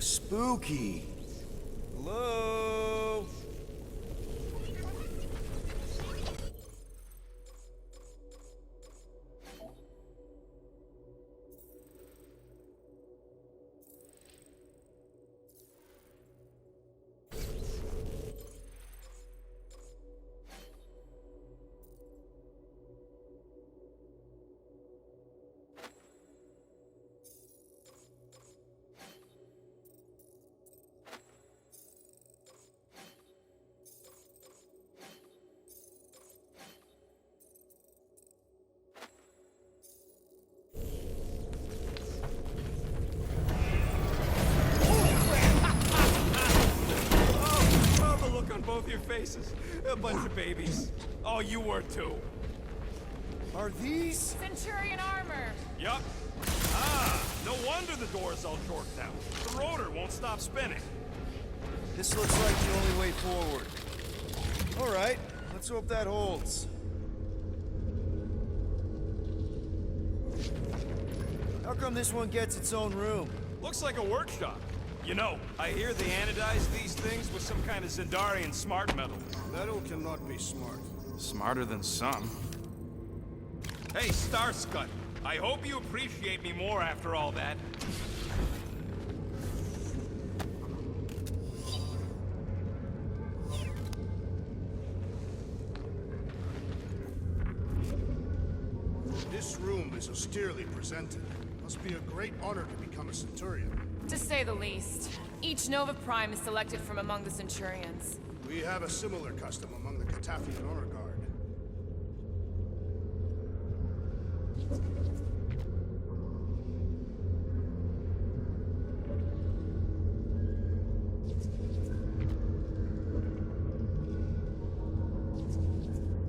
spooky. Hello? Both your faces. A bunch of babies. Oh, you were too. Are these? Centurion armor! Yup. Ah, no wonder the door's all jorked out. The rotor won't stop spinning. This looks like the only way forward. All right, let's hope that holds. How come this one gets its own room? Looks like a workshop. You know, I hear they anodize these things with some kind of Zendarian smart metal. Metal cannot be smart. Smarter than some. Hey, Starscut, I hope you appreciate me more after all that. This room is austerely presented. Must be a great honor to become a Centurion. To say the least. Each Nova Prime is selected from among the Centurions. We have a similar custom among the Catafian Honor Guard.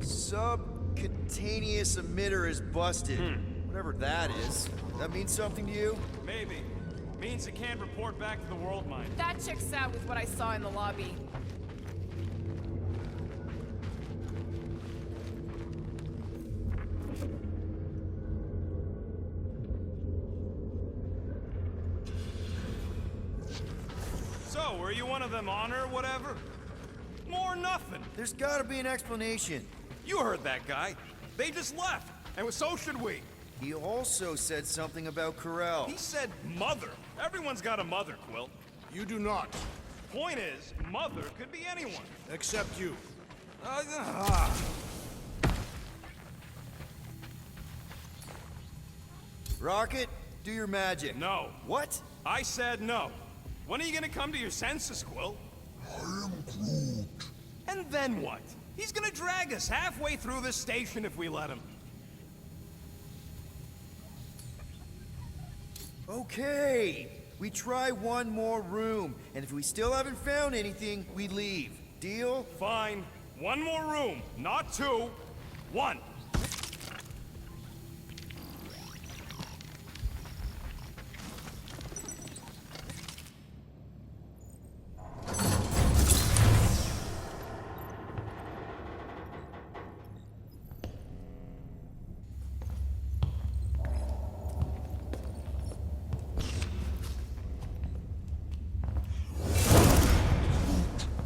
Subcutaneous emitter is busted. Whatever that is. That means something to you? Maybe. Means it can't report back to the world mine. That checks out with what I saw in the lobby. So, were you one of them honor whatever? More nothing. There's gotta be an explanation. You heard that guy. They just left. And so should we. He also said something about Corel. He said mother. Everyone's got a mother, Quill. You do not. Point is, mother could be anyone. Except you. Rocket, do your magic. No. What? I said no. When are you gonna come to your senses, Quill? I am Groot. And then what? He's gonna drag us halfway through this station if we let him. Okay. We try one more room, and if we still haven't found anything, we leave. Deal? Fine. One more room. Not two. One.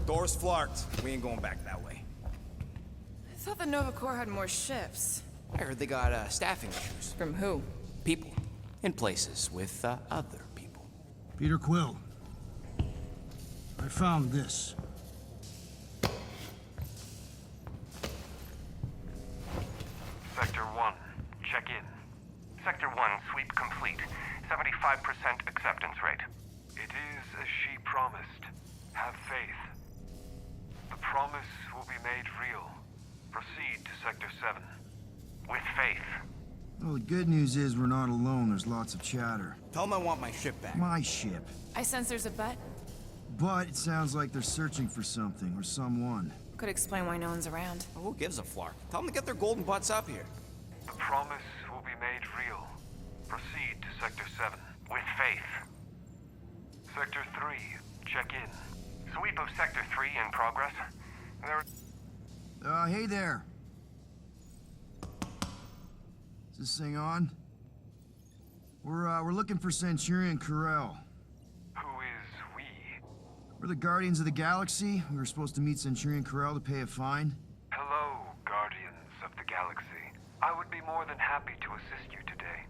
Door's flarked. We ain't going back that way. I thought the Nova Corps had more ships. I heard they got staffing issues. From who? People. In places with other people. Peter Quill. I found this. Sector 1, check in. Sector 1, sweep complete. 75% acceptance rate. It is as she promised. Have faith. The promise will be made real. Proceed to Sector 7. With faith. Well, the good news is we're not alone. There's lots of chatter. Tell them I want my ship back. My ship. I sense there's a bet. But it sounds like they're searching for something or someone. Could explain why no one's around. Well, who gives a flark? Tell them to get their golden butts up here. The promise will be made real. Proceed to Sector 7. With faith. Sector 3, check in. Sweep of Sector 3 in progress. Hey there. Is this thing on? We're looking for Centurion Corel. Who is We're the Guardians of the Galaxy. We were supposed to meet Centurion Corell to pay a fine. Hello, Guardians of the Galaxy. I would be more than happy to assist you today.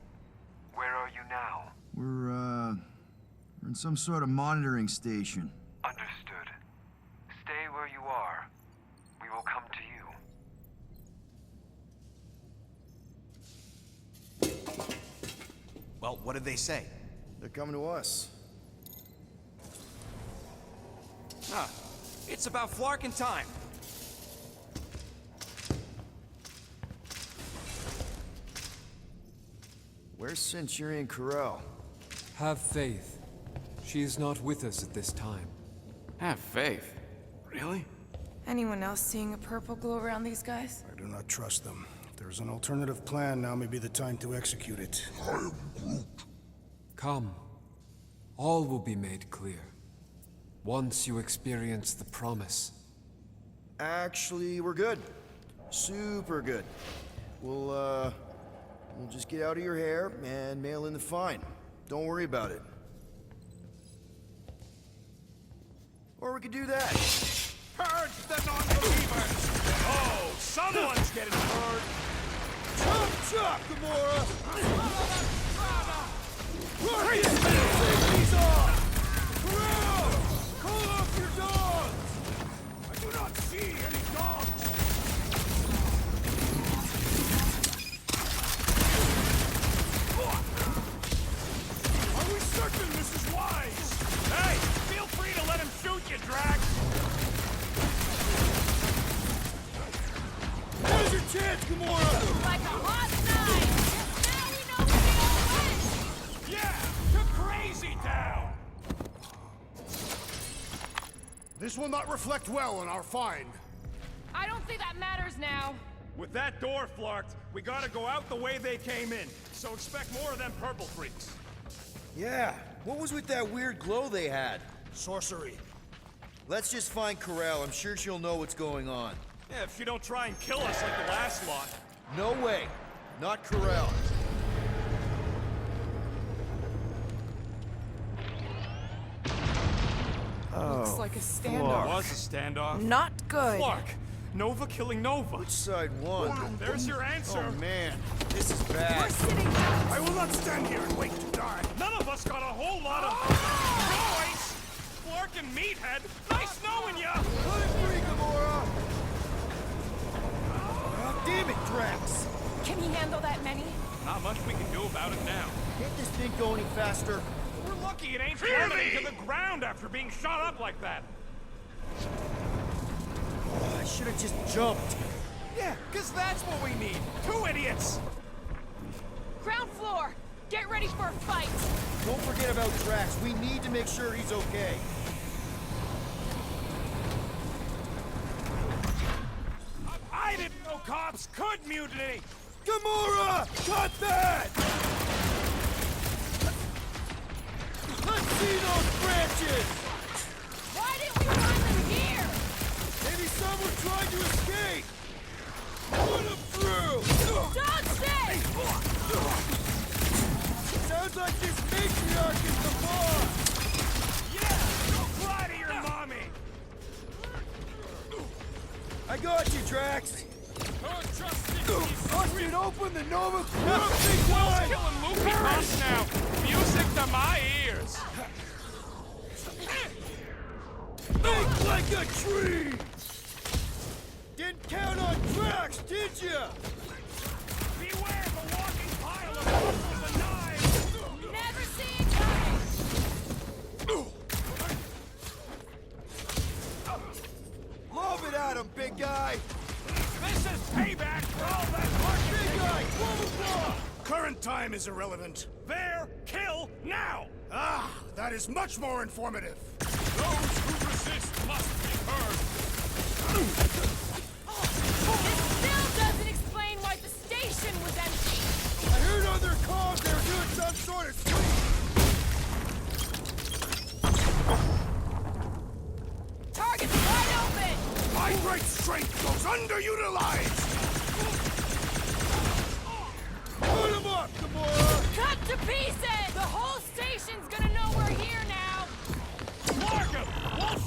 Where are you now? We're in some sort of monitoring station. Understood. Stay where you are. We will come to you. Well, what did they say? They're coming to us. Ah, it's about Flarkin time. Where's Centurion Corell? Have faith. She is not with us at this time. Have faith. Really? Anyone else seeing a purple glow around these guys? I do not trust them. If there is an alternative plan, now may be the time to execute it. Come. All will be made clear. Once you experience the promise. Actually, we're good. Super good. We'll just get out of your hair and mail in the fine. Don't worry about it. Or we could do that. Purge the non-believers! Oh, someone's getting hurt! Chop, chop, Gamora! Crazy! Take these off! Corral! Call off your dogs! I do not see any dogs! Are we certain this is wise? Hey, feel free to let him shoot you, Drax! Now's your chance, Gamora! Like a hot knife! Now we know we all win! Yeah, to Crazy Town! This will not reflect well on our find. I don't think that matters now. With that door flarked, we gotta go out the way they came in. So expect more of them purple freaks. Yeah, what was with that weird glow they had? Sorcery. Let's just find Corral. I'm sure she'll know what's going on. Yeah, if you don't try and kill us like the last lot. No way. Not Corral. Looks like a It standoff. was a standoff. Not good. Clark, Nova killing Nova. Which side won? There's your answer. Oh man, this is We're bad. sitting down. I will not stand here and wait to die. None of us got a whole lot of choice. Clark and Meathead, nice knowing ya. Let it free, Gamora! Oh, damn it, Drax! Can he handle that many? Not much we can do about it now. Can't this thing go any faster? We're lucky it ain't plummeting to the ground after being shot up like that. Oh, I should have just jumped. Yeah, 'cause that's what we need. Two idiots. Ground floor! Get ready for a fight! Don't forget about Drax. We need to make sure he's okay. I didn't know cops could mutiny. Gamora! Cut that! Let's see those branches! Why didn't we find them here? Maybe someone tried to escape! Put him through! Dodge it! Sounds like this matriarch is the boss! Yeah, go cry to your mommy. I got you, Drax! Busted open the Nova Big One! killing loopy cops now. Music to my ears. Think like a tree! Didn't count on Drax, did ya? Beware the walking pile of horses and knives. Never see it coming! Lob it at him, big guy! This is payback for all that Big marketing. guy, blow him! Current time is irrelevant. There, kill now. Ah, that is much more informative. Those who resist must be heard. This still doesn't explain why the station was empty! I heard on their comms they were doing some sort of sweep! Target's wide open! My great strength goes underutilized. Put him up, Gamora! Cut to pieces! The whole station's gonna know we're here now! Mark him. We'll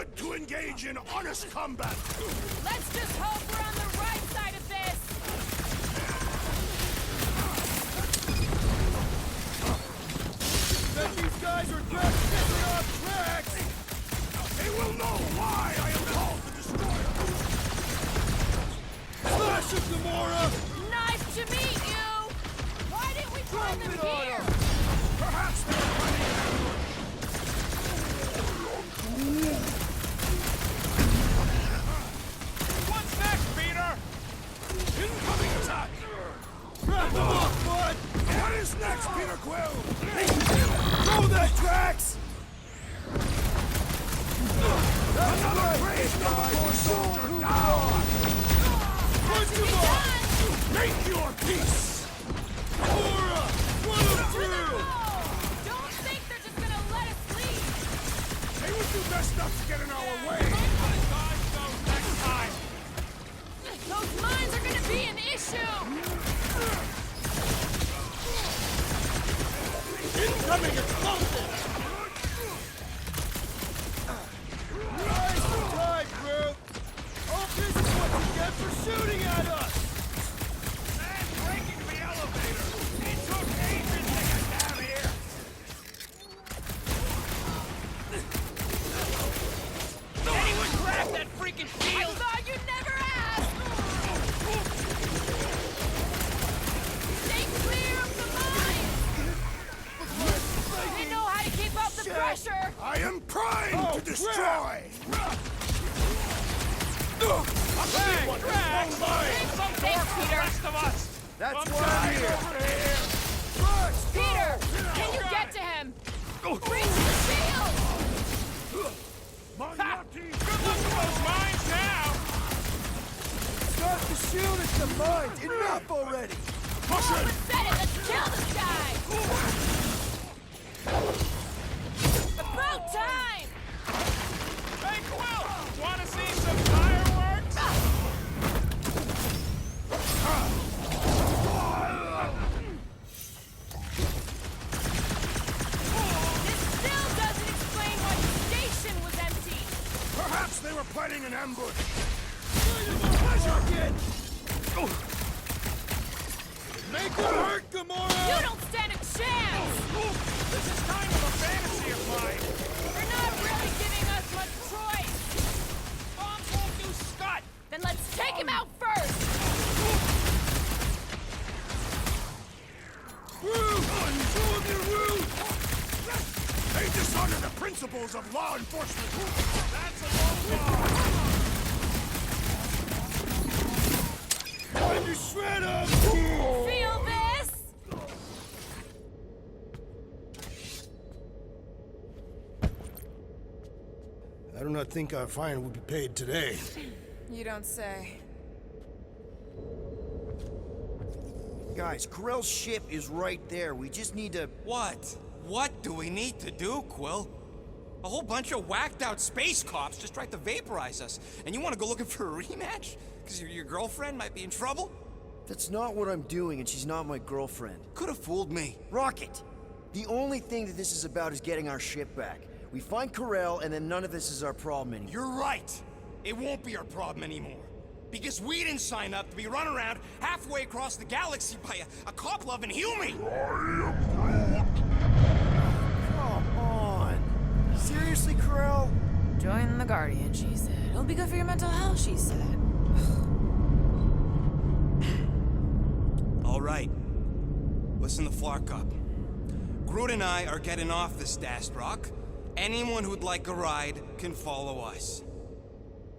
good to engage in honest combat. Let's just hope we're on the right side of this! Bet these guys are just pissing off tracks! They will know why I am called the Destroyer. Slash him, Gamora! Nice to meet you! Why didn't we find them Drop it on here? him. Perhaps they are planning an ambush. What's next, Peter? Incoming attack! Wrap him up, bud! What is next, Peter Quill? Throw that, Drax! Another brave number 4 soldier down! Punch him up! Make your peace! Gamora! Run him To the through! wall! Don't think they're just gonna let us leave! They would do best not to get in our way. Dodge those next time. Those mines are gonna be an issue! Incoming explosive! Nice time, group! Hope this is what you get for shooting at us! And breaking the elevator. It took ages to get down here. Anyone grab that freaking I shield? thought you'd never ask! Stay clear of the mines! They know how to keep up the pressure! I am primed to destroy! Hey, Drax! Thanks, Peter! Rest of us! That's why I'm here! Peter! Can you get to him? Reach the shield! Good luck with those mines now! Start the shield at the mines! Enough already! All but said it! Let's kill this guy! About time! Hey, Quill! Wanna see some fireworks? This still doesn't explain why the station was empty! Perhaps they were planning an ambush. Make it hurt, Gamora! You don't stand a chance! This is kind of a fantasy of mine. They're not really giving us much choice! Bombs won't do scut! Then let's take him out first! They dishonor the principles of law enforcement. That's a low bar! Time to shred him! Feel this? I do not think our fine will be paid today. You don't say. Guys, Corell's ship is right there. We just need to... What? What do we need to do, Quill? A whole bunch of whacked out space cops just tried to vaporize us, and you want to go looking for a rematch? Because your girlfriend might be in trouble? That's not what I'm doing, and she's not my girlfriend. Could have fooled me. Rocket! The only thing that this is about is getting our ship back. We find Corell, and then none of this is our problem anymore. You're right. It won't be our problem anymore. Because we didn't sign up to be run around halfway across the galaxy by a cop-loving human! Come on! Seriously, Corell? Join the Guardian, she said. It'll be good for your mental health, she said. All right. Listen to Flark up. Groot and I are getting off this Dast Rock. Anyone who'd like a ride can follow us.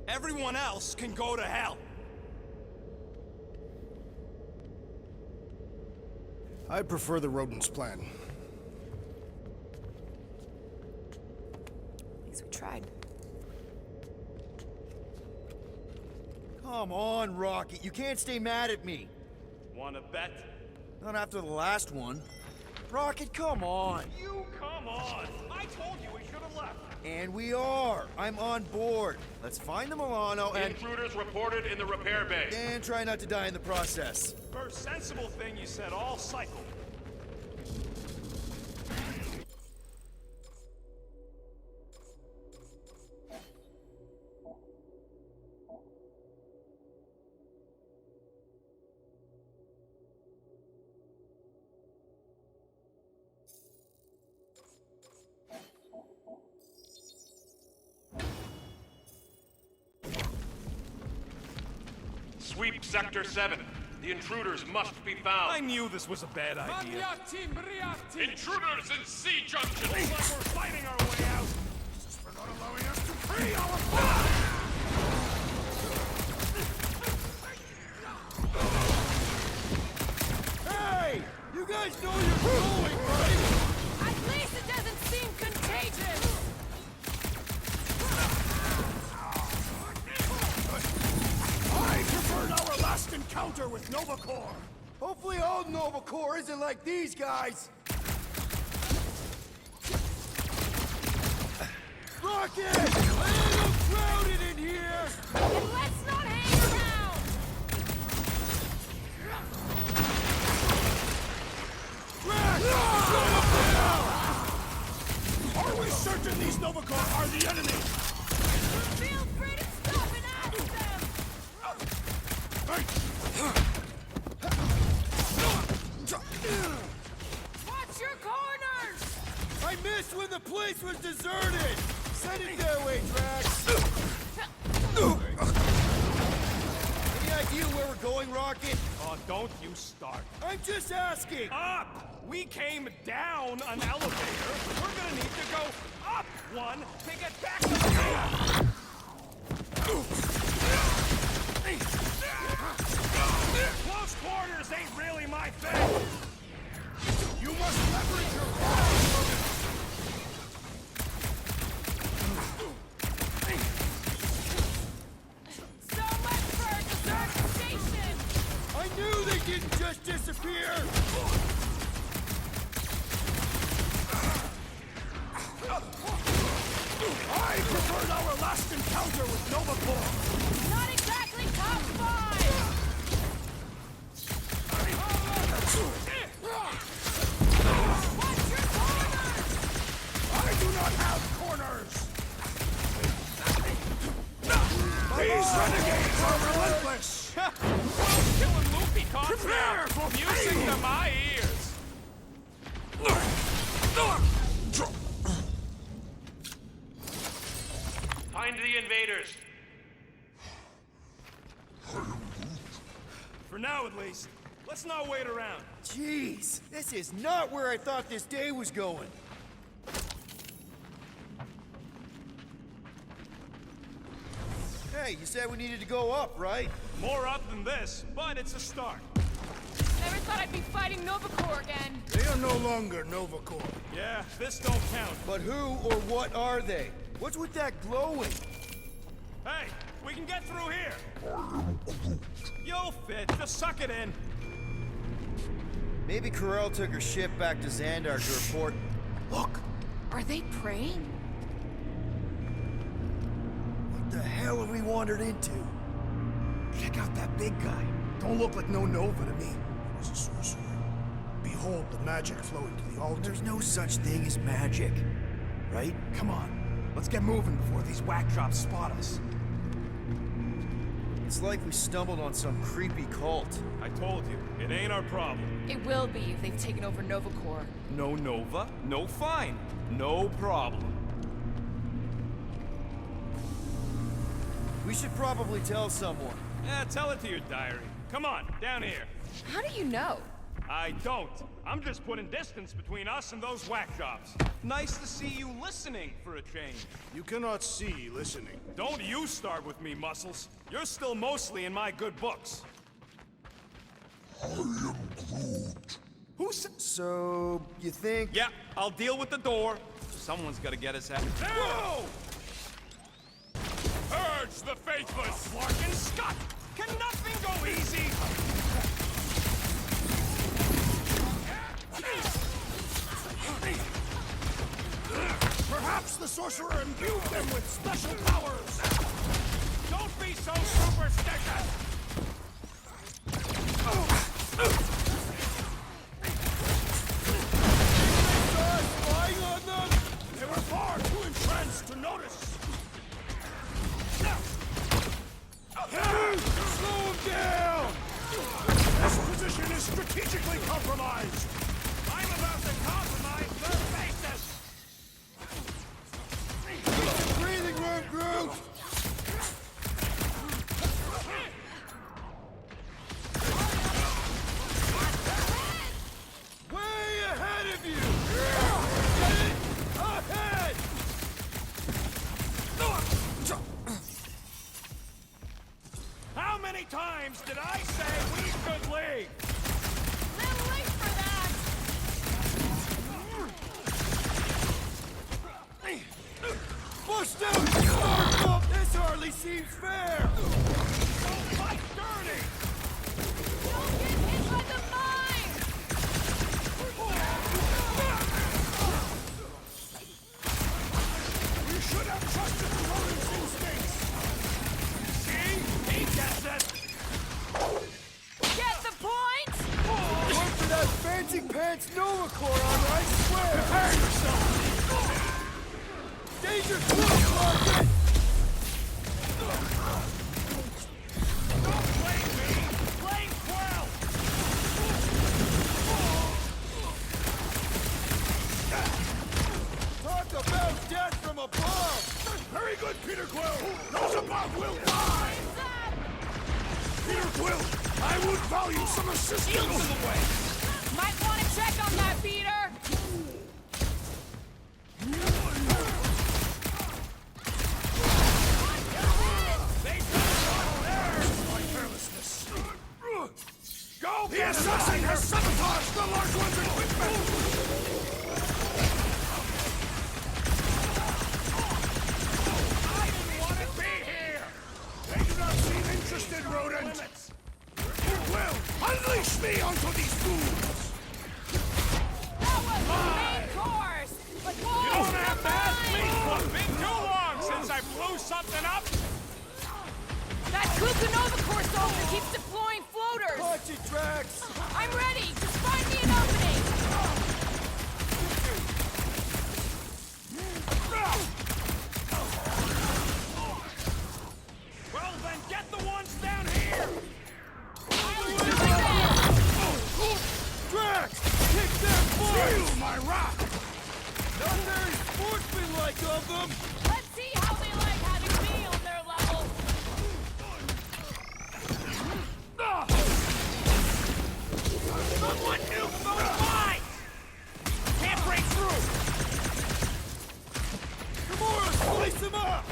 Everyone else can go to hell. I prefer the rodent's plan. At least we tried. Come on, Rocket. You can't stay mad at me. Wanna bet? Not after the last one. Rocket, come on. You come on! I told you we should have left! And we are. I'm on board. Let's find the Milano and... Intruders reported in the repair bay. And try not to die in the process. First sensible thing you said all cycle. Sweep Sector 7. The intruders must be found. I knew this was a bad idea. Intruders in C Junction! Looks like we're fighting our way out. For not allowing us to free our flag! Hey! You guys know you're going, right? At least it doesn't seem contagious! I preferred our last encounter with Nova Corps. Hopefully old Nova Corps isn't like these guys. Rocket! A little crowded in here! And let's not hang around! Are we certain these Nova Corps are the enemy? Feel free to stop and ask them! Watch your corners! I missed when the place was deserted! Send it their way, Drax! Any idea where we're going, Rocket? Oh, don't you start. I'm just asking! Up! We came down an elevator. We're gonna need to go up one to get back to the Close quarters ain't really my thing. You must leverage your powers. So much for a deserted station! I knew they didn't just disappear! I preferred our last encounter with Nova Corps. Not exactly top five! Watch your corners! I do not have corners. These renegades are relentless. Killing loopy cops Prepare now. for Music pain. to my ears. Find the invaders. For now, at least. Let's not wait around. Jeez, this is not where I thought this day was going. Hey, you said we needed to go up, right? More up than this, but it's a start. Never thought I'd be fighting Nova Corps again. They are no longer Nova Corps. Yeah, this don't count. But who or what are they? What's with that glowing? Hey, we can get through here. You'll fit. Just suck it in. Maybe Corel took her ship back to Xandar to report. Look! Are they praying? What the hell have we wandered into? Check out that big guy. Don't look like no Nova to me. He was a sorcerer. Behold the magic flowing to the altar. There's no such thing as magic, right? Come on. Let's get moving before these whack drops spot us. It's like we stumbled on some creepy cult. I told you, it ain't our problem. It will be if they've taken over Nova Corps. No Nova, no fine. No problem. We should probably tell someone. Yeah, tell it to your diary. Come on, down here. How do you know? I don't. I'm just putting distance between us and those whack jobs. Nice to see you listening for a change. You cannot see listening. Don't you start with me, Muscles. You're still mostly in my good books. I am Groot. Who's... So, you think? Yeah, I'll deal with the door. Someone's gotta get us out. Whoa! Urge the faithless! Larkin Scott! Can nothing go easy? Perhaps the sorcerer imbued them with special powers! Don't be so superstitious! Spying on them? They were far too entranced to notice! Slow them down! This position is strategically compromised! I'm about to compromise their faces! Breathing room, Groot! times did I say we should leave? Little late for that! Bust out the spark up! This hardly seems fair! Don't fight dirty! Don't get hit by the mine! You should have trusted the rodent's instincts! See? He gets it! Get the point? Going for that fancy pants Nova Core armor, I swear! Prepare yourself! Danger close, Market! Don't blame me! Blame Quell! Talk about death from above! Very good, Peter Quill! Those above will die! Peter Quill, I would value some assistance! Might want to check on that, Peter! They took My carelessness. Go! The assassin has sabotaged the large one's equipment! I didn't want to be here! They do not seem interested, rodent! Well, unleash me onto these fools! That was the main course! But You boys, don't have to come ask me! on! It's been too long since I blew something up! That Kukunova core soldier keeps deploying floaters! Watch it, Drax! I'm ready! Just find me an opening! Well, then get the ones down here! I'll do my best! Drax! Kick that boy! Feel my wrath! Not very sportsmanlike of them! Let's see how they like having me on their level! Someone nuke those mines! Can't break through! Gamora, slice him up!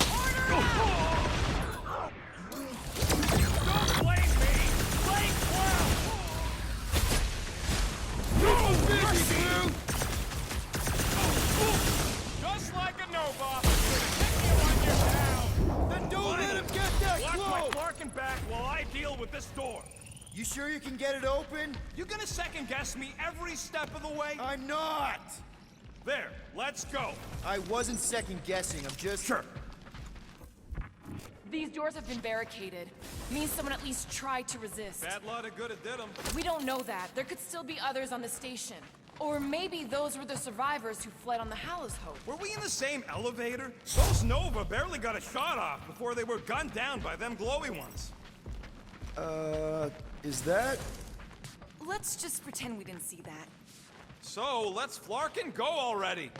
Don't blame me! Blame Quell! Busy, Blue! Just like a Nova! Take you on your down! Then don't let him get that Watch my close! Clarkin back while I deal with this door! You sure you can get it open? You gonna second-guess me every step of the way? I'm not! There, let's go! I wasn't second guessing, I'm just... Sure. These doors have been barricaded. Means someone at least tried to resist. Bad lot of good it did them. We don't know that. There could still be others on the station. Or maybe those were the survivors who fled on the Hallows Hope. Were we in the same elevator? Those Nova barely got a shot off before they were gunned down by them glowy ones. Is that? Let's just pretend we didn't see that. So, let's flarkin' go already!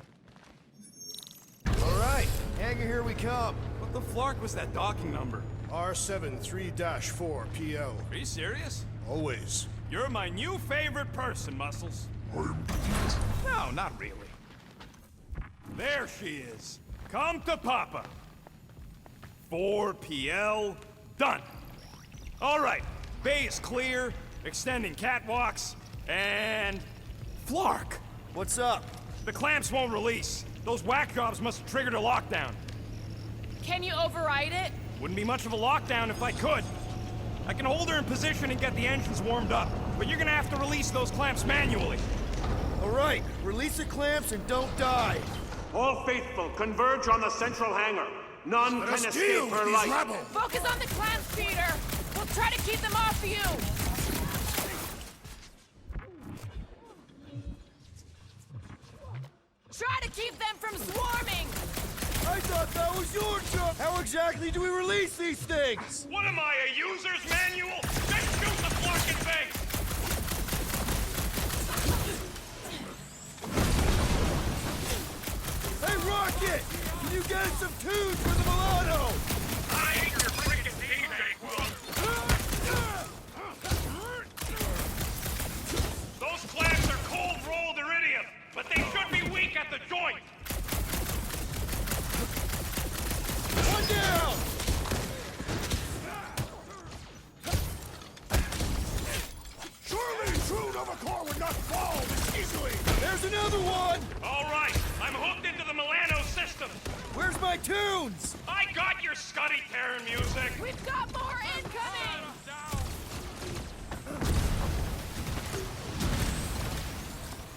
Alright, hangar, here we come. What the flark was that docking number? R73-4 PL. Are you serious? Always. You're my new favorite person, Muscles. No, not really. There she is. Come to Papa. 4 PL, done. All right, bay is clear, extending catwalks, and... Flark! What's up? The clamps won't release. Those whack jobs must have triggered a lockdown. Can you override it? Wouldn't be much of a lockdown if I could. I can hold her in position and get the engines warmed up, but you're gonna have to release those clamps manually. Alright, release the clamps and don't die. All faithful, converge on the central hangar. None Let can us deal escape with her these light. rebels! Focus on the clamps, Peter! We'll try to keep them off you! Try to keep them from swarming! I thought that was your job! How exactly do we release these things? What am I, a user's manual? Just shoot the flarkin' thing! Hey, Rocket! Can you get us some tunes for the Milano? I ain't your freaking DJ, Quill. Those clamps are cold-rolled iridium, but they should be weak at the joint. One down! bloody tearing music! We've got more incoming!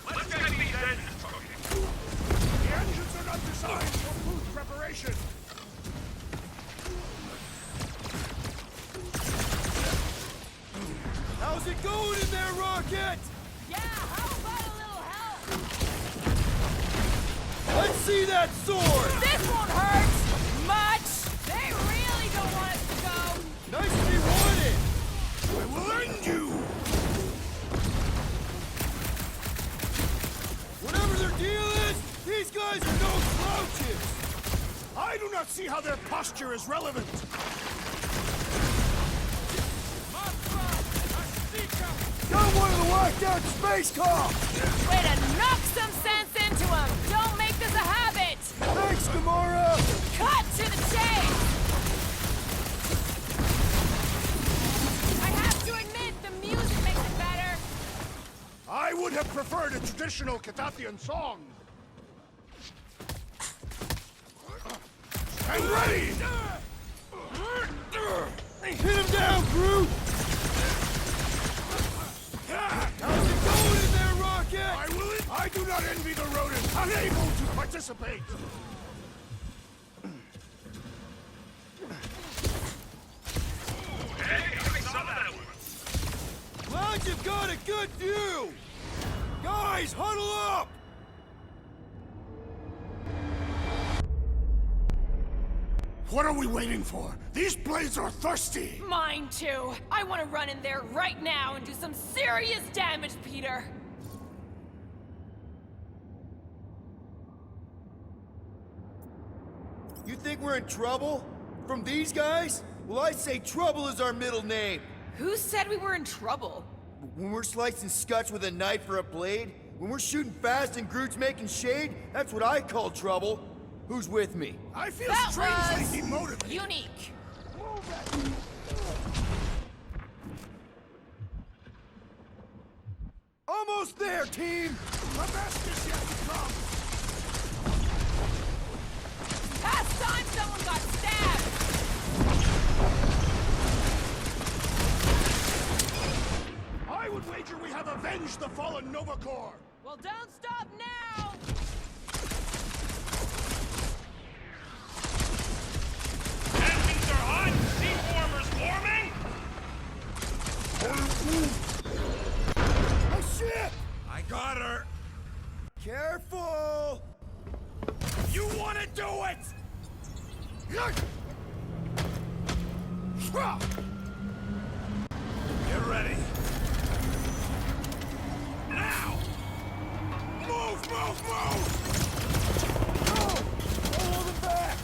Let's get these engines cooking! The engines are not designed for food preparation. How's it going in there, Rocket? Yeah, how about a little help? Let's see that sword! This won't hurt much! They really don't want us to go! Nicely wanted! I will end you! Whatever their deal is, these guys are no slouches! I do not see how their posture is relevant. Got one of the whacked out space cops! Way to knock some sense into them! Don't make this a habit! Thanks, Gamora! Cut to the chase! I have to admit, the music makes it better! I would have preferred a traditional Catathian song. Stand ready! Hit him down, Groot! How's it going in there, Rocket? I do not envy the rodent, unable to participate. Glad you've got a good view! Guys, huddle up! What are we waiting for? These blades are thirsty! Mine too! I want to run in there right now and do some serious damage, Peter! You think we're in trouble? From these guys? Well, I say trouble is our middle name. Who said we were in trouble? When we're slicing scuts with a knife or a blade, when we're shooting fast and Groot's making shade, that's what I call trouble. Who's with me? I feel That strangely was demotivated. unique. Almost there, team! The best is yet to come! Last time someone got stabbed! I would wager we have avenged the fallen Nova Corps! Well, don't stop now! Engines are hot! Seat warmers warming! My ship! I got her! Careful! You wanna do it! Get ready. Now! Move, move, move! Don't hold him back!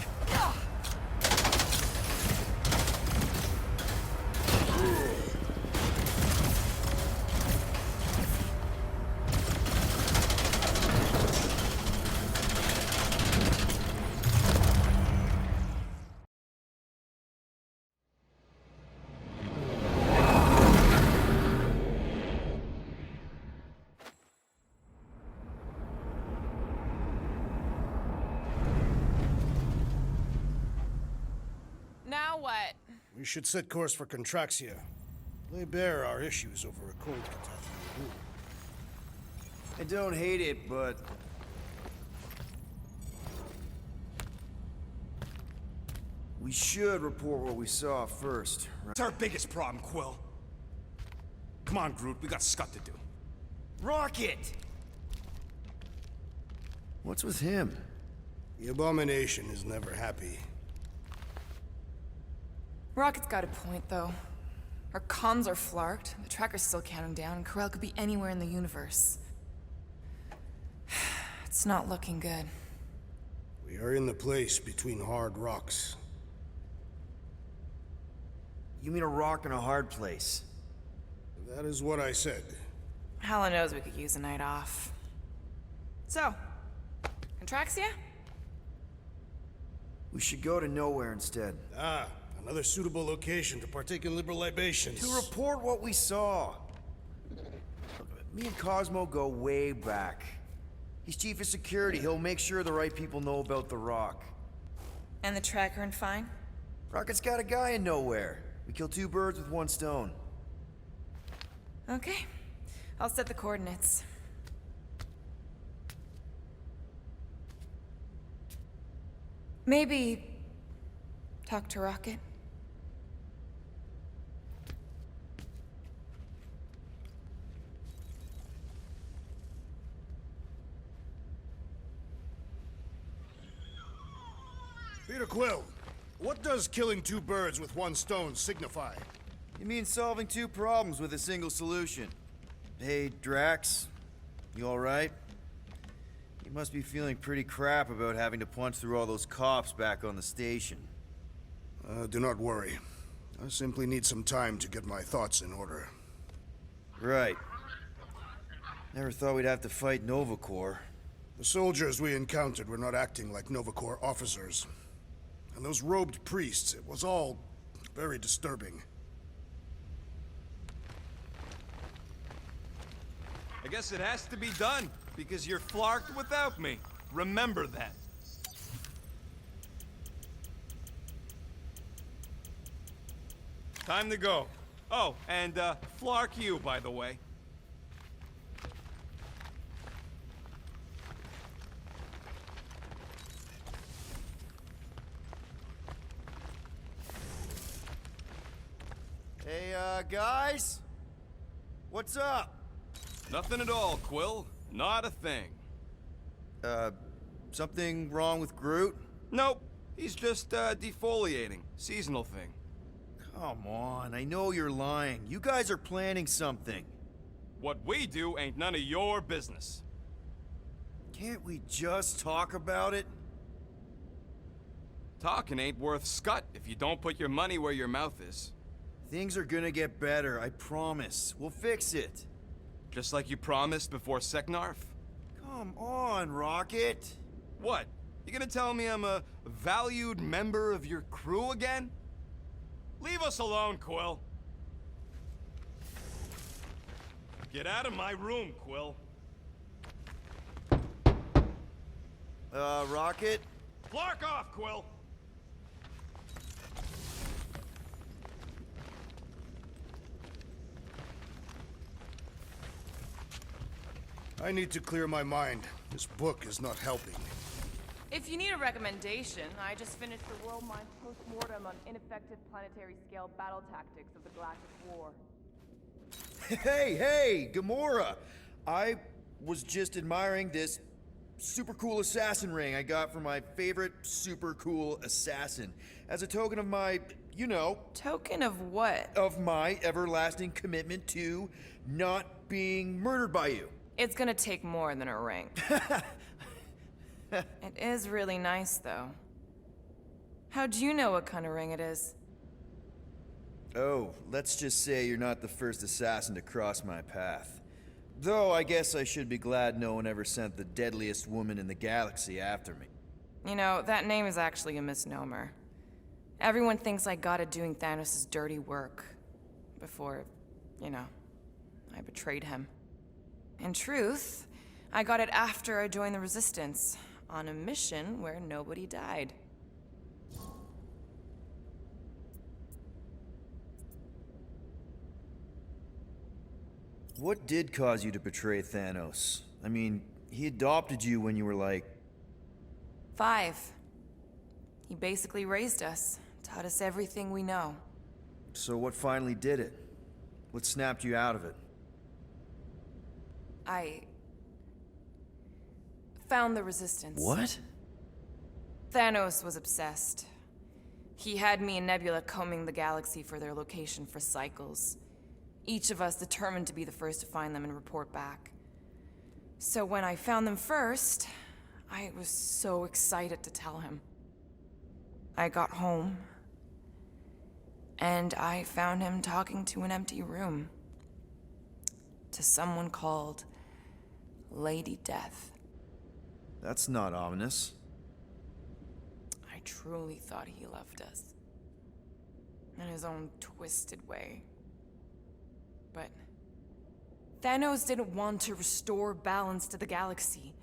Now what? We should set course for Contraxia. Lay bare our issues over a cold Catathian rule. I don't hate it, but... we should report what we saw first, right? It's our biggest problem, Quill. Come on, Groot, we got scut to do. Rocket! What's with him? The Abomination is never happy. Rocket's got a point, though. Our comms are flarked, the tracker's still counting down, and Corel could be anywhere in the universe. It's not looking good. We are in the place between hard rocks. You mean a rock in a hard place? That is what I said. Hella knows we could use a night off. So, Contraxia? We should go to nowhere instead. Ah, another suitable location to partake in liberal libations. To report what we saw. Me and Cosmo go way back. He's chief of security. He'll make sure the right people know about the rock. And the tracker and fine? Rocket's got a guy in nowhere. We kill two birds with one stone. Okay. I'll set the coordinates. Maybe talk to Rocket. Peter Quill, what does killing two birds with one stone signify? You mean solving two problems with a single solution? Hey, Drax. You alright? You must be feeling pretty crap about having to punch through all those cops back on the station. Do not worry. I simply need some time to get my thoughts in order. Right. Never thought we'd have to fight Nova Corps. The soldiers we encountered were not acting like Nova Corps officers. And those robed priests, it was all very disturbing. I guess it has to be done, because you're flarked without me. Remember that. Time to go. Oh, and, flark you, by the way. Hey, guys? What's up? Nothing at all, Quill. Not a thing. Something wrong with Groot? Nope. He's just, defoliating. Seasonal thing. Come on, I know you're lying. You guys are planning something. What we do ain't none of your business. Can't we just talk about it? Talking ain't worth scut if you don't put your money where your mouth is. Things are gonna get better, I promise. We'll fix it. Just like you promised before Seknarf? Come on, Rocket. What? You gonna tell me I'm a valued member of your crew again? Leave us alone, Quill. Get out of my room, Quill. Rocket? Flark off, Quill! I need to clear my mind. This book is not helping. If you need a recommendation, I just finished the World Mind Post-Mortem on ineffective planetary scale battle tactics of the Galactic War. Hey, Gamora! I was just admiring this super cool assassin ring I got from my favorite super cool assassin. As a token of my, you know... Token of what? Of my everlasting commitment to not being murdered by you. It's gonna take more than a ring. It is really nice, though. How'd you know what kind of ring it is? Oh, let's just say you're not the first assassin to cross my path. Though I guess I should be glad no one ever sent the deadliest woman in the galaxy after me. You know, that name is actually a misnomer. Everyone thinks I got it doing Thanos' dirty work. Before, you know, I betrayed him. In truth, I got it after I joined the Resistance, on a mission where nobody died. What did cause you to betray Thanos? I mean, he adopted you when you were like... 5. He basically raised us, taught us everything we know. So what finally did it? What snapped you out of it? I found the Resistance. What? Thanos was obsessed. He had me and Nebula combing the galaxy for their location for cycles. Each of us determined to be the first to find them and report back. So when I found them first, I was so excited to tell him. I got home, and I found him talking to an empty room. To someone called Lady Death. That's not ominous. I truly thought he loved us. In his own twisted way. But Thanos didn't want to restore balance to the galaxy.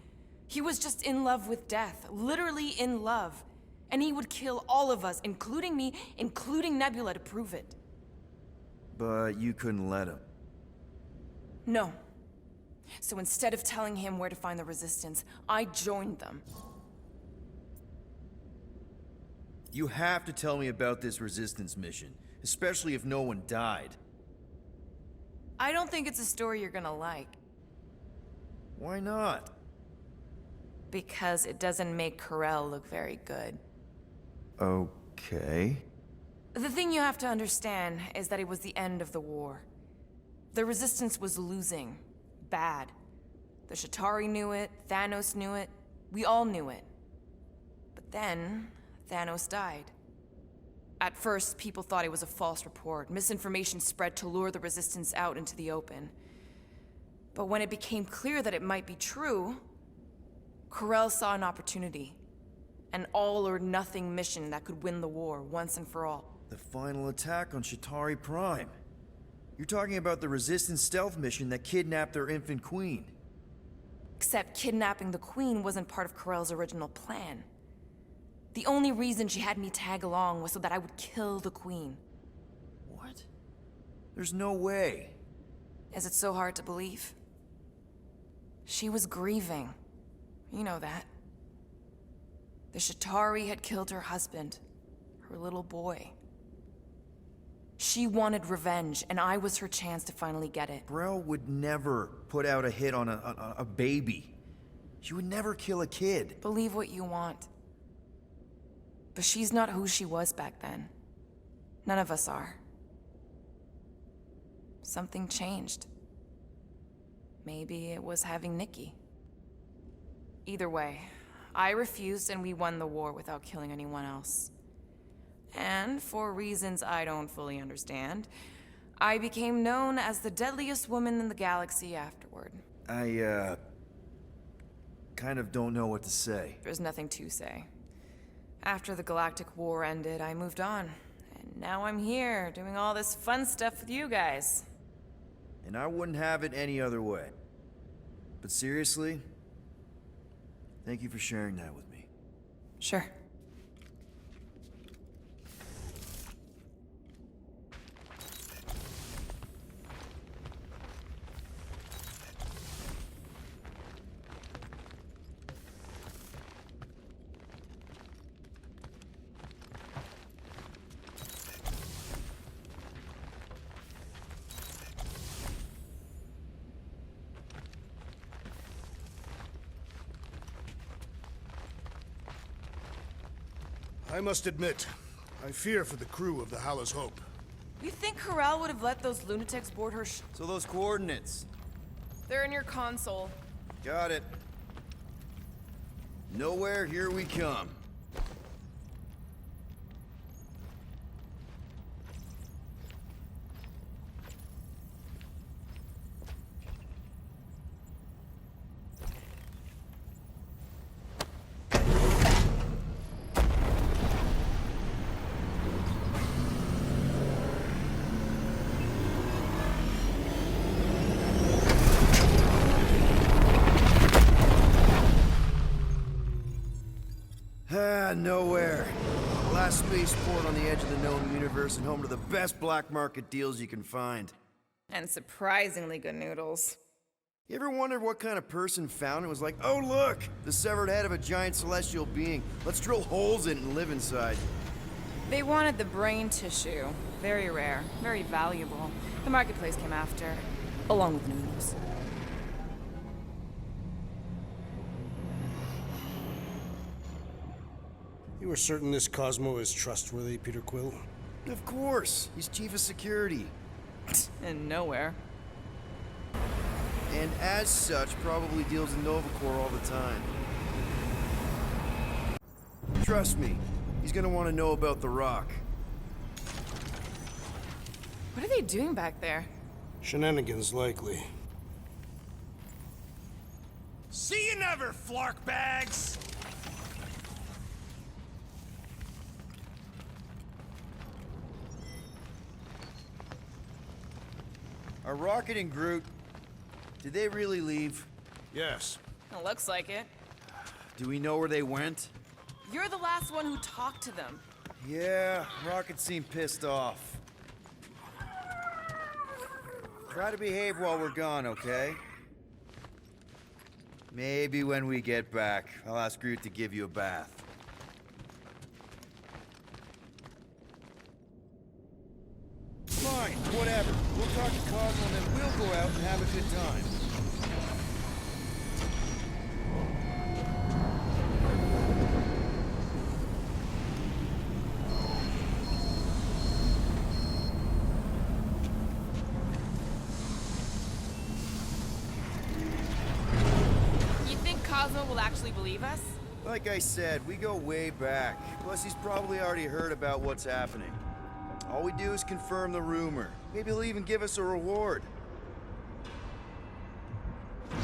He was just in love with death, literally in love. And he would kill all of us, including me, including Nebula, to prove it. But you couldn't let him. No. So instead of telling him where to find the Resistance, I joined them. You have to tell me about this Resistance mission, especially if no one died. I don't think it's a story you're gonna like. Why not? Because it doesn't make Corel look very good. Okay. The thing you have to understand is that it was the end of the war. The Resistance was losing. Bad. The Chitauri knew it, Thanos knew it, we all knew it. But then, Thanos died. At first, people thought it was a false report. Misinformation spread to lure the Resistance out into the open. But when it became clear that it might be true, Corel saw an opportunity. An all-or-nothing mission that could win the war once and for all. The final attack on Chitauri Prime. You're talking about the Resistance stealth mission that kidnapped their infant queen. Except kidnapping the Queen wasn't part of Corel's original plan. The only reason she had me tag along was so that I would kill the Queen. What? There's no way. Is it so hard to believe? She was grieving. You know that. The Chitauri had killed her husband, her little boy. She wanted revenge, and I was her chance to finally get it. Brel would never put out a hit on a baby. She would never kill a kid. Believe what you want. But she's not who she was back then. None of us are. Something changed. Maybe it was having Nikki. Either way, I refused and we won the war without killing anyone else. And for reasons I don't fully understand, I became known as the deadliest woman in the galaxy afterward. I, kind of don't know what to say. There's nothing to say. After the Galactic War ended, I moved on. And now I'm here, doing all this fun stuff with you guys. And I wouldn't have it any other way. But seriously, thank you for sharing that with me. Sure. I must admit, I fear for the crew of the Hallows Hope. You think Corel would have let those lunatics board her So those coordinates. They're in your console. Got it. Nowhere, here we come. Nowhere. Last spaceport on the edge of the known universe and home to the best black market deals you can find. And surprisingly good noodles. You ever wondered what kind of person found it was like, oh look, the severed head of a giant celestial being. Let's drill holes in it and live inside. They wanted the brain tissue. Very rare, very valuable. The marketplace came after, along with noodles. You are certain this Cosmo is trustworthy, Peter Quill? Of course, he's chief of security. And nowhere. And as such, probably deals in Nova Corps all the time. Trust me, he's gonna want to know about the Rock. What are they doing back there? Shenanigans, likely. See you never, flark bags! Are Rocket and Groot, did they really leave? Yes. It looks like it. Do we know where they went? You're the last one who talked to them. Yeah, Rocket seemed pissed off. Try to behave while we're gone, okay? Maybe when we get back, I'll ask Groot to give you a bath. Fine, whatever. We'll talk to Cosmo and then we'll go out and have a good time. You think Cosmo will actually believe us? Like I said, we go way back. Plus, he's probably already heard about what's happening. All we do is confirm the rumor. Maybe he'll even give us a reward. I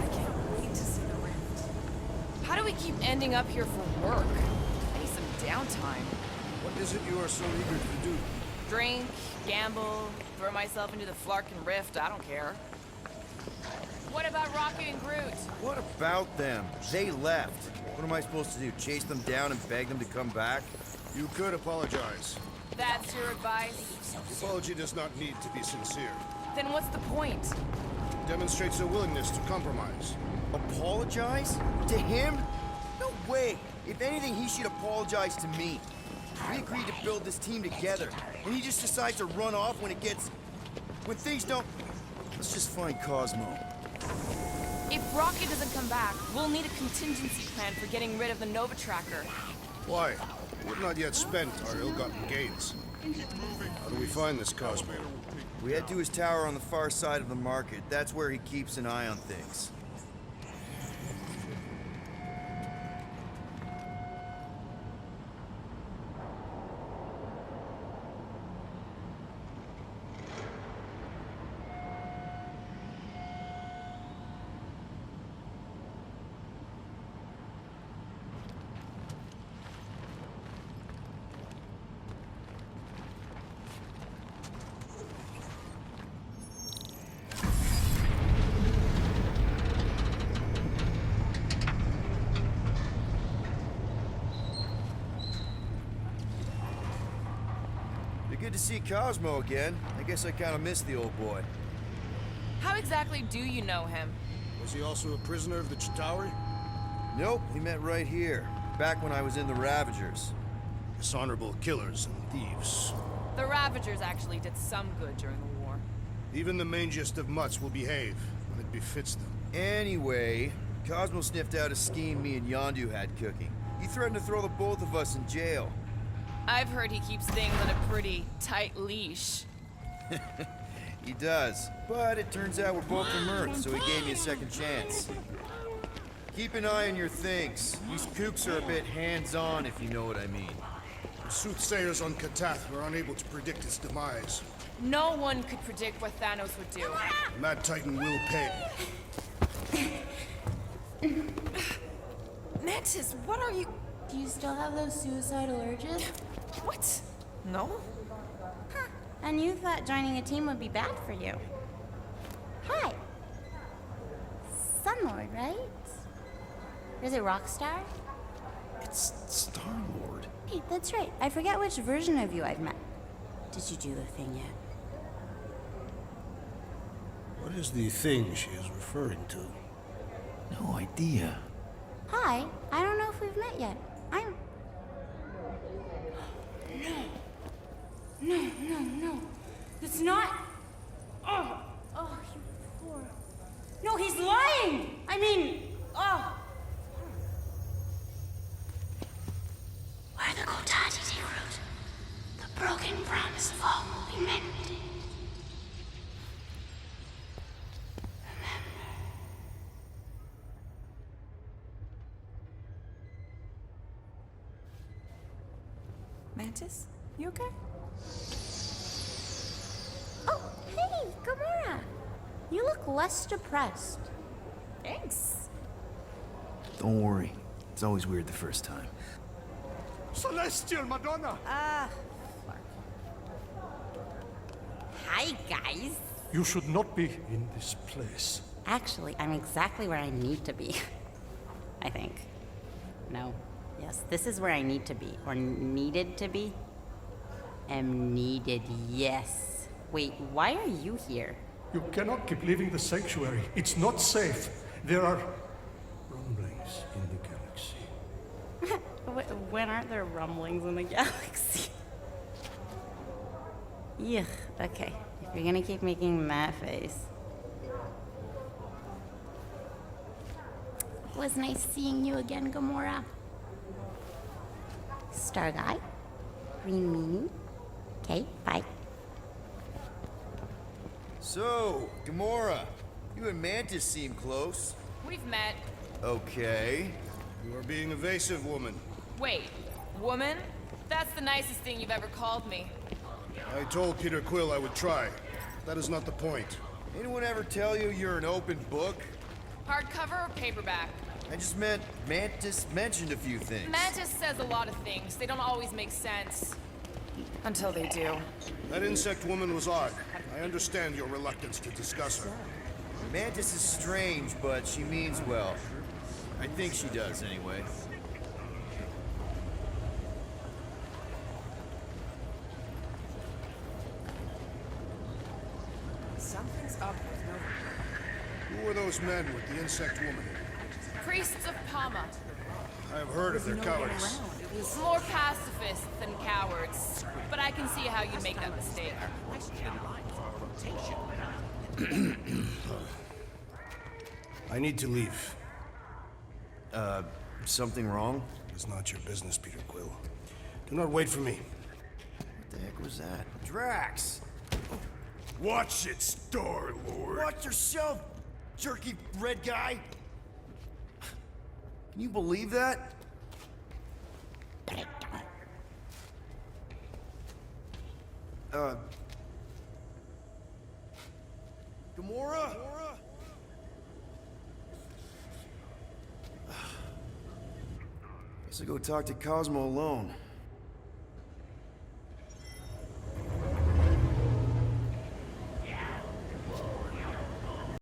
can't wait to see the rift. How do we keep ending up here for work? I need some downtime. What is it you are so eager to do? Drink, gamble, throw myself into the Flarkin Rift, I don't care. What about Rocket and Groot? What about them? They left. What am I supposed to do? Chase them down and beg them to come back? You could apologize. That's your advice? The apology does not need to be sincere. Then what's the point? It demonstrates a willingness to compromise. Apologize? To him? No way! If anything, he should apologize to me. We agreed to build this team together, and he just decides to run off when things don't... Let's just find Cosmo. If Rocket doesn't come back, we'll need a contingency plan for getting rid of the Nova Tracker. Why? We've not yet spent our ill-gotten gains. How do we find this Cosmo? We head to his tower on the far side of the market. That's where he keeps an eye on things. Good to see Cosmo again. I guess I kind of missed the old boy. How exactly do you know him? Was he also a prisoner of the Chitauri? Nope, we met right here. Back when I was in the Ravagers. Dishonorable killers and thieves. The Ravagers actually did some good during the war. Even the mangiest of mutts will behave when it befits them. Anyway, Cosmo sniffed out a scheme me and Yondu had cooking. He threatened to throw the both of us in jail. I've heard he keeps things on a pretty tight leash. He does. But it turns out we're both from Earth, so he gave me a second chance. Keep an eye on your things. These kooks are a bit hands-on, if you know what I mean. The soothsayers on Katath were unable to predict its demise. No one could predict what Thanos would do. The Mad Titan will pay. Mantis, what are you... Do you still have those suicidal urges? What? No? Huh. And you thought joining a team would be bad for you. Hi. Sunlord, right? Is it Rockstar? It's Star-Lord. Hey, that's right. I forget which version of you I've met. Did you do the thing yet? What is the thing she is referring to? No idea. Hi. I don't know if we've met yet. I'm... No. It's not... Oh, you poor... No, he's lying! I mean... Oh... Where the Kotati take root, the broken promise of all will be mended. Mantis, you okay? Oh, hey, Gamora! You look less depressed. Thanks. Don't worry. It's always weird the first time. Celestial Madonna! Hi, guys. You should not be in this place. Actually, I'm exactly where I need to be. I think. No. Yes, this is where I need to be. Or needed to be. Am needed, yes. Wait, why are you here? You cannot keep leaving the sanctuary. It's not safe. There are rumblings in the galaxy. When aren't there rumblings in the galaxy? Yuck, okay. If you're gonna keep making that face. It was nice seeing you again, Gamora. Star Guy. Green Meanie. Okay, bye. So, Gamora, you and Mantis seem close. We've met. Okay. You are being evasive, woman. Wait, woman? That's the nicest thing you've ever called me. I told Peter Quill I would try. That is not the point. Anyone ever tell you you're an open book? Hardcover or paperback? I just meant Mantis mentioned a few things. Mantis says a lot of things. They don't always make sense. Until they do. That insect woman was odd. I understand your reluctance to discuss her. Mantis is strange, but she means well. I think she does, anyway. Something's up with Nova. Who were those men with the insect woman? Priests of Pama. I have heard of their cowardice. More pacifists than cowards. But I can see how you'd make that mistake. I need to leave. Something wrong? It's not your business, Peter Quill. Do not wait for me. What the heck was that? Drax! Watch it, Star-Lord. Watch yourself, jerky red guy! Can you believe that? Gamora? Guess I'll go talk to Cosmo alone.